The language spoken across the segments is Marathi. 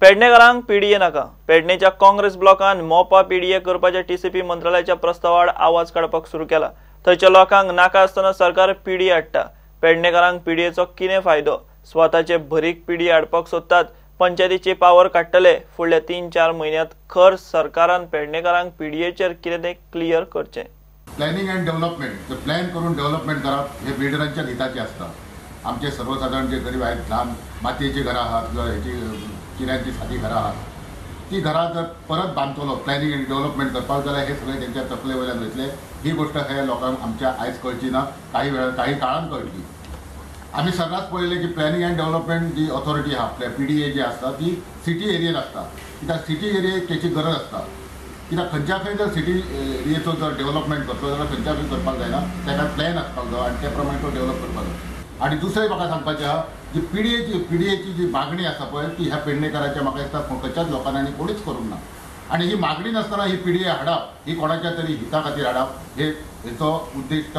पेडणेकारांक पीडीए नाका। पेडणेच्या काँग्रेस ब्लॉकान मोपा पीडीए करपाच्या टीसीपी मंत्रालयाच्या प्रस्तावार आवाज काडपाक सुरू केला। थंयच्या लोकांक नाका आसतना सरकार पीडीए हाडटा। पेडणेकारांक पीडीएचो कितें फायदो? स्वताचे भरीक पीडीए हाडपाक सोदतात, पंचायतीची पावर काडटले। फुडल्या 3-4 म्हयन्यांत खर सरकारान पेडणेकारांक पीडीएचेर कितें तें क्लियर करचें। प्लॅनिंग अँड डेव्हलपमेंट प्लॅन करून डेव्हलपमेंट करप हे बिल्डरांच्या हिताचे असता। आमचे सर्वसाधारण जे गरीब आहेत, ल्हान मातयेची घरां आहात किंवा हेची किऱ्यांची सादी घरां आहात, ती घरां जर परत बांदतलो प्लॅनिंग अँड डेव्हलपमेंट करपाक जाल्यार हे सगळे त्यांच्या तकले वयल्यान वयतले। ही गोष्ट हे लोकांक आमच्या आयज कळची ना, काही काळान कळटली। आम्ही सर्रास पळयले की प्लॅनिंग अँड डेव्हलपमेंट जी ऑथॉरिटी आहा, आपल्या पीडीए जी आसता ती सिटी एरियेन आसता। कित्याक सिटी एरियेक तेची गरज आसता। कित्याक खंयच्या खंय जर सिटी एरियेचो जर डेव्हलपमेंट करतलो जाल्यार खंयच्या खंय करपाक जायना, ताका प्लॅन आसपाक जाय आनी त्या प्रमाणे तो डेव्हलप करपाक जाय। आणि दुसरें म्हाका सांगपाचें आहा जी पीडीएची जी मागणी आसा पळय ती ह्या पेडणेकाराच्या म्हाका दिसता खंयच्याच लोकांनी कोणीच करूंक ना। आणि ही मागणी नासतना ही पीडीए हाडप ही कोणाच्या तरी हिता खातीर हाडप हेचो उद्दिश्ट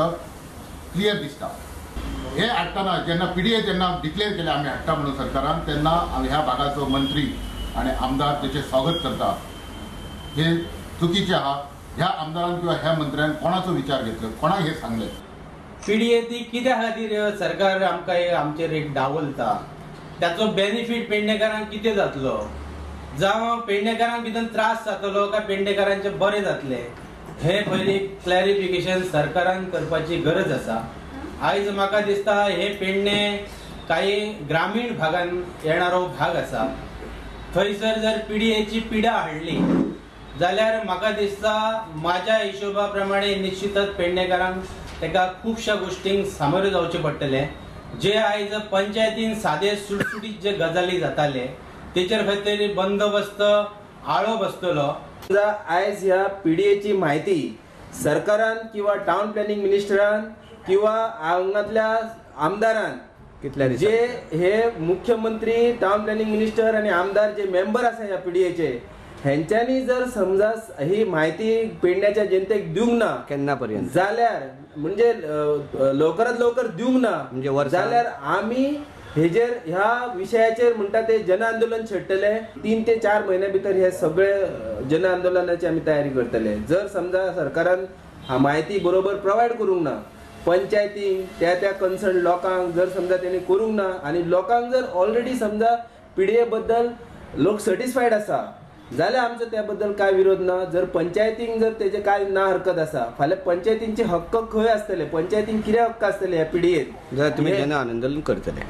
क्लियर दिसता। हे हाडटना जेन्ना पीडीए जेन्ना डिक्लेअर केले आमी हाडटा म्हणून सरकारान, तेन्ना ह्या भागाचो मंत्री आणि आमदार तेचे स्वागत करता। हे चुकीचे आहा। ह्या आमदारान किंवा ह्या मंत्र्यान कोणाचो विचार घेतलो, कोणाक हे सांगले? पीडीए ती कित्या खातीर सरकार आमकां आमचेर एक डावलता, त्याचो बेनिफीट पेडणेकारांक कितें जातलो, जावं पेडणेकारांक भितर त्रास जातलो काय पेडणेकारांचे बरें जातले, हे पयली क्लॅरिफिकेशन सरकारान करपाची गरज आसा। आयज म्हाका दिसता हे पेडणे काही ग्रामीण भागान येणारो भाग आसा, थंयसर जर पीडीएची पिडा हाडली जाल्यार म्हाका दिसता म्हाज्या हिशोबा प्रमाणे निश्चितच पेडणेकारांक तेका खुबशा गोष्टींक सामोरे जावचे पडटले। जे आयज पंचायतीन सादे सुटसुटीत जे गजाली जाताले तेचेर खंय तरी बंदोबस्त आळो बसतलो। आयज ह्या पीडीएची म्हायती सरकारान किंवा टाउन प्लॅनिंग मिनिस्टरान किंवा हांगातल्या आमदारान जे हे मुख्यमंत्री, टाउन प्लॅनिंग मिनिस्टर आणि आमदार जे मेंबर आसा ह्या पीडीएचे, हेंच्यांनी जर समजा ही माहिती पेडण्याच्या जनतेक दिवंक ना केन्नापर्यंत जाल्यार म्हणजे लवकरात लवकर दिवंक ना म्हणजे जाल्यार आमी हेजेर ह्या विशयाचेर म्हणटा ते जन आंदोलन छेडटले। 3 ते 4 महिन्या भितर हे सगळे जन आंदोलनाची आमी तयारी करतले। जर समजा सरकारान हा माहिती बरोबर प्रोवाइड करूंक ना, पंचायतीक त्या कन्सर्न लोकांक जर समजा त्यांनी करूंक ना आणि लोकांक जर ऑलरेडी समजा पीडीए बद्दल लोक सॅटिस्फाईड आसा जाल्यार आमचो त्या बद्दल काय विरोध ना। जर पंचायतीक जर तेजे काय ना हरकत आसा, फाल्यां पंचायतींचे हक्क खंय आसतले, पंचायतीक कितें हक्क आसतले ह्या पीडीएत जर तुमी जन आंदोलन करतले।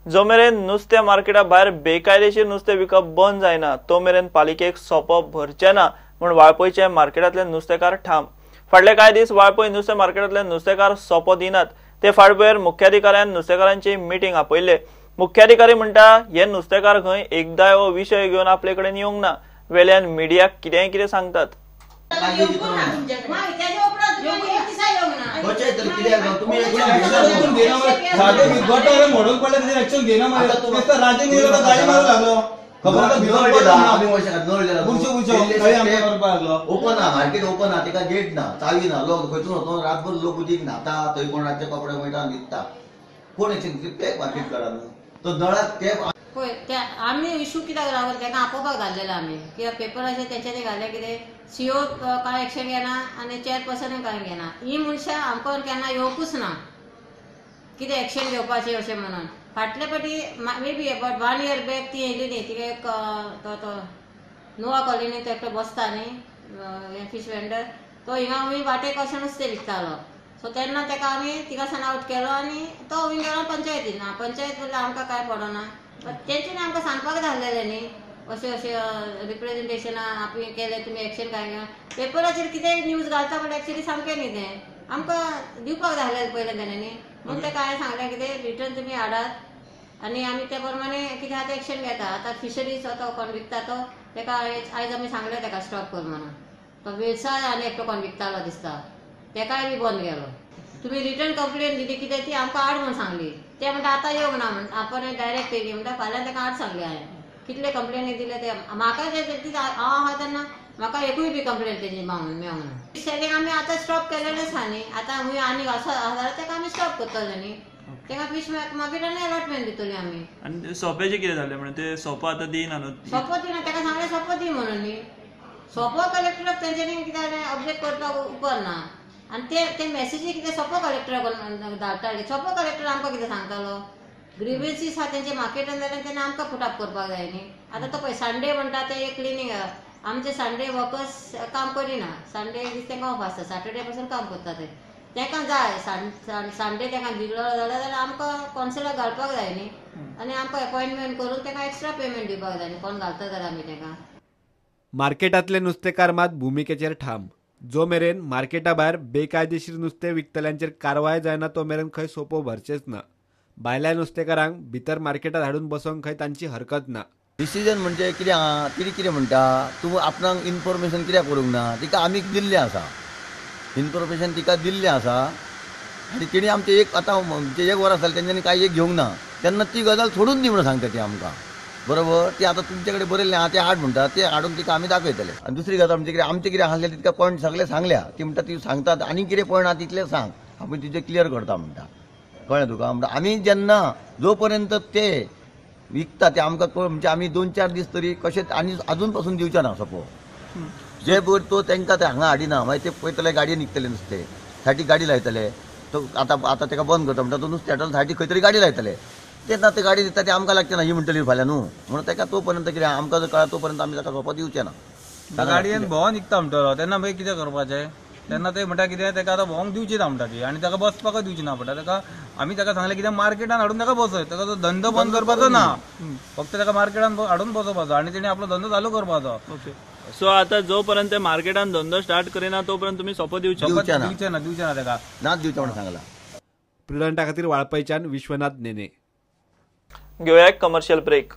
जो मेरेन नुस्त्या मार्केटा भायर बेकायदेशीर नुस्तें विकप बंद जायना तो मेरेन पालिकेक सोपो भरचें ना म्हूण वाळपयचे मार्केटांतले नुस्तेकार ठाम। फाटले कांय दीस वाळपय नुस्तें मार्केटांतले नुस्तेकार सोपो दिनात। ते फाटभुंयेर मुख्याधिकाऱ्यान नुस्तेकारांची मिटींग आपयले। मुख्याधिकारी म्हणटा हे नुस्तेकार खंय एकदां हो विशय घेवन आपले कडेन येवंक ना, वेल्यान मिडियाक कितें सांगतात। ओपन हा मार्केट, ओपन हा, तेका गेट ना, चावी ना, लोक खंयसून वचून रातभर लोक उदीक न्हाता, थंय कोण रातचे कपडे वयता न्हिदता, कोण तें मार्केट करा तो नळाक टॅप पळय ते आमी इशू कित्याक रावले तेका आपोवपाक घाल्लेलो आमी कित्याक पेपराचेर तेंच्यांनी घालें कितें सीओ कांय एक्शन घेना आनी चेअरपर्सनूय कांय घेना। ही मनशां आमकां केन्ना येवंकूच ना कितें एक्शन घेवपाचें अशें म्हणून। फाटले फाटी may be about 1 year back ती येयली न्ही, तिका एक तो नोवा कॉलनीन तो एकटो बसता न्ही फिश वेंडर, तो हिंगा आमी वाटेक अशें नुस्तें विकतालो। सो तेन्ना तेका आमी तिका सान आवट केलो आनी तो विंगडान पंचायतीन पंचायत म्हणल्यार आमकां कांय पडना। तेंच्यांनी आमकां सांगपाक धाडलेलें न्ही अशें अशें रिप्रेझेंटेशनां आपली केलें तुमी एक्शन कांय घेवन। पेपराचेर कितें न्यूज घालता पण एक्चुअली सामकें न्ही तें आमकां दिवपाक धाडलेलें पयलें तेणेंनी। म्हणून तेका हांवें सांगलें कितें रिटर्न तुमी हाडात आनी आमी त्या प्रमाणे कितें आतां एक्शन घेता। आतां फिशरीज तो कोण विकता तो तेका आयज आमी सांगलें तेका स्टॉप कर म्हणून। तो वेळसाय आनी एकटो कोण विकतालो दिसता तेकाय बी बंद केलो। तुमी रिटर्न कंप्लेन दिली कितें ती आमकां हाड म्हणून सांगली, ते म्हणटा आतां येवंक ना म्हणून आपण डायरेक्ट येयली म्हणटा फाल्यां तेका हाड सांगली हांवें। कितले कंप्लेनी दिले ते म्हाका हांव आहा तेन्ना म्हाका एकूय बी कंप्लेन तेजी मेळूंक ना। सेलिंग आमी आतां स्टॉप केलेलेंच आहा न्ही, आतां आनी असो आसा तेका आमी स्टॉप करतले न्ही। तेका फिश मार्केटान अलॉटमेंट दितली आमी. आणि सोप्याचे कितें जालें म्हणजे ते सोपो आतां दिना न्हू. सोपो दिना तेका सांगलें सोपो दी म्हणून न्ही. सोपो कलेक्टराक तेंच्यांनी कितें जालें ऑब्जेक्ट करपाक उपरना आनी ते मॅसेजी कितें सोपो कलेक्टराक धाडटाले. सोपो कलेक्टर आमकां कितें सांगतालो ग्रीवेन्सीस आहा तेंचे मार्केटान जाल्यार तेन्ना आमकां फुटाप करपाक जाय न्ही. आतां तो पळय संडे म्हणटा ते एक क्लिनींग आमचे संडे वर्कर्स काम करिना. संडे दीस तेंकां ऑफ आसता. सॅटर्डे पासून काम करता ते. तेंकां जाय संडे तेंकां दिलो जाल्यार आमकां कॉन्सलाक घालपाक जाय न्ही आनी आमकां अपॉइंटमेंट करून तेंकां एक्स्ट्रा पेमेंट दिवपाक जाय न्ही कोण घालता जाल्यार आमी तेंकां. मार्केटांतले नुस्तेकार मात भुमिकेचेर ठाम. जो मेरेन मार्केटा भायर बेकायदेशीर नुस्तें विकतल्यांचेर कारवाय जायना तो मेरेन खंय सोपो भरचेच ना. भायल्या नुस्तेकारांक भितर मार्केटात हाडून बसोवंक खंय तांची हरकत ना. डिसिजन म्हणजे कितें आहा तिणी कितें म्हणटा तूं आपणाक इन्फॉर्मेशन कित्याक करूंक ना तिका आमी दिल्लें आसा. इन्फॉर्मेशन तिका दिल्लें आसा आनी तिणी आमचे एक आतां म्हणजे एक वर जालें तेंच्यांनी कांय एक घेवंक ना तेन्ना ती गजाल सोडून दी म्हणून सांगता ती आमकां. बरोबर ती आतां तुमचे कडेन बरयल्लें आहा तें हाड म्हणटा ते हाडून तिका आमी दाखयतले. आनी दुसरी गजाल म्हणजे कितें आमचें कितें आहलें तिका पॉयंट सगळे सांगल्या ती म्हणटा ती सांगतात आनी कितें पॉयंट आहा तितलें सांग आमी तिजें क्लियर करता म्हणटा. कळ्ळें तुका. म्हणटा आमी जेन्ना जो पर्यंत ते विकता ते आमकां म्हणजे आमी 2-4 दीस तरी कशें आनी अजून पासून दिवचे ना सपोज जे भर तो तेंकां ते हांगा हाडिना मागीर ते पळयतले गाडयेन निघतले नुस्तें साठी गाडी लायतले. तो आतां तेका बंद करता म्हणटा तो नुस्तें हाडून साठी खंय तरी गाडी लायतले तेन्ना ते गाडी दिता ते आमकां लागचे ना ही म्हणटली फाल्यां न्हू म्हणून तेका तो पर्यंत कितें आमकां जर कळ्ळा तो पर्यंत आमी ताका सोपो दिवचे ना. गाडयेन भोंवोन निघता म्हणटलो तेन्ना मागीर कितें करपाचें तेन्ना ते म्हणटा कितें तेका आतां भोंवंक दिवची ना म्हणटा ती आनी ताका बसपाकच दिवची ना पडटा. तेका आमी ताका सांगलें कितें मार्केटान हाडून ताका बसय ताका तो धंदो बंद करपाचो ना फक्त ताका मार्केटान हाडून बसोवपाचो आनी तेणी आपलो धंदो चालू करपाचो. ओके. सो आता जोपर्यंत मार्केटान धंदो स्टार्ट करिना तोपर्यंत तुम्ही सोपो दिवचे ना ताका नाच दिवचे म्हणून सांगला. प्रुडंटा खातीर वाळपयच्यान विश्वनाथ नेने. घेऊया एक कमर्शियल ब्रेक.